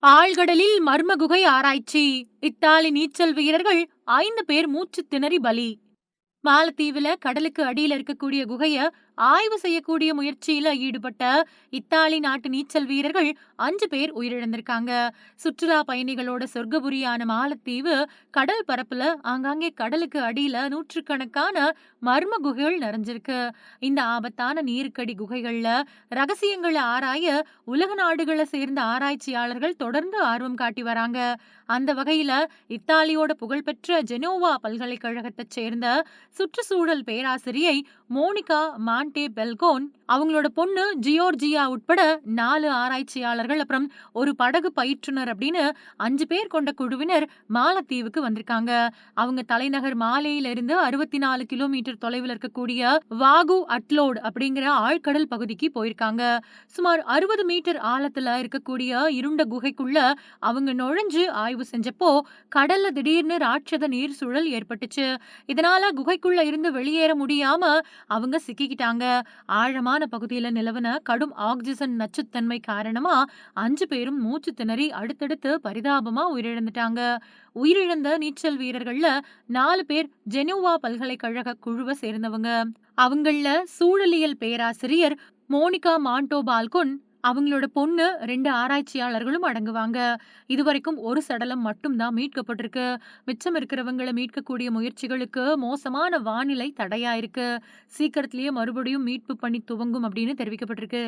ஆழ்கடலில் மர்ம குகை ஆராய்ச்சி. இத்தாலி நீச்சல் வீரர்கள் 5 பேர் மூச்சு திணறி பலி. மாலத்தீவுல கடலுக்கு அடியில இருக்கக்கூடிய குகைய ஆய்வு செய்யக்கூடிய முயற்சியில ஈடுபட்ட இத்தாலி நாட்டு நீச்சல் வீரர்கள் 5 பேர் உயிரிழந்திருக்காங்க. சுற்றுலா பயணிகளோட சொர்க்கபுரியான மாலத்தீவு கடல் பரப்புல ஆங்காங்கே கடலுக்கு அடியில நூற்றுக்கணக்கான மர்ம குகைகள் நிறைஞ்சிருக்கு. இந்த ஆபத்தான நீருக்கடி குகைகள்ல ரகசியங்களை ஆராய உலக நாடுகளை சேர்ந்த ஆராய்ச்சியாளர்கள் தொடர்ந்து ஆர்வம் காட்டி வராங்க. அந்த வகையில இத்தாலியோட புகழ்பெற்ற ஜெனோவா பல்கலைக்கழகத்தைச் சேர்ந்த சுற்றுச்சூழல் பேராசிரியை மோனிகா மாண்டே பெல்கோன், அவங்களோட பொண்ணு ஜியோர்ஜியா உட்பட 4 ஆராய்ச்சியாளர்கள் அப்புறம் ஒரு படகு பயிற்றுனர் அப்படின்னு 5 பேர் கொண்ட குழுவினர் மாலத்தீவுக்கு வந்திருக்காங்க. அவங்க தலைநகர் மாலேயில இருந்து 64 கிலோமீட்டர் தொலைவில் இருக்கக்கூடிய வாகு அட்லோட் அப்படிங்கிற ஆழ்கடல் பகுதிக்கு போயிருக்காங்க. சுமார் 60 மீட்டர் ஆழத்துல இருக்கக்கூடிய இருண்ட குகைக்குள்ள அவங்க நுழைஞ்சு ஆய்வு செஞ்சப்போ கடல்ல திடீர்னு ராட்சத நீர் சூழல் ஏற்பட்டுச்சு. இதனால குகைக்குள்ள இருந்து வெளியேற முடியாம அவங்க சிக்கிக்கிட்டாங்க. ஆழமான பகுதியில நிலவன கடும் ஆக்சிஜன் நச்சுத்தன்மை காரணமா 5 பேரும் மூச்சு திணறி அடுத்தடுத்து பரிதாபமா உயிரிழந்துட்டாங்க. உயிரிழந்த நீச்சல் வீரர்கள்ல 4 பேர் ஜெனோவா பல்கலைக்கழக குழுவை சேர்ந்தவங்க. அவங்கள சூழலியல் பேராசிரியர் மோனிகா மாண்டோ பால்கோன், அவங்களோட பொண்ணு 2 ஆராய்ச்சியாளர்களும் அடங்குவாங்க. இதுவரைக்கும் ஒரு சடலம் மட்டும்தான் மீட்கப்பட்டிருக்கு. மிச்சம் இருக்கிறவங்கள மீட்கக்கூடிய முயற்சிகளுக்கு மோசமான வானிலை தடையா இருக்கு. சீக்கிரத்திலேயே மறுபடியும் மீட்பு பணி துவங்கும் அப்படின்னு தெரிவிக்கப்பட்டிருக்கு.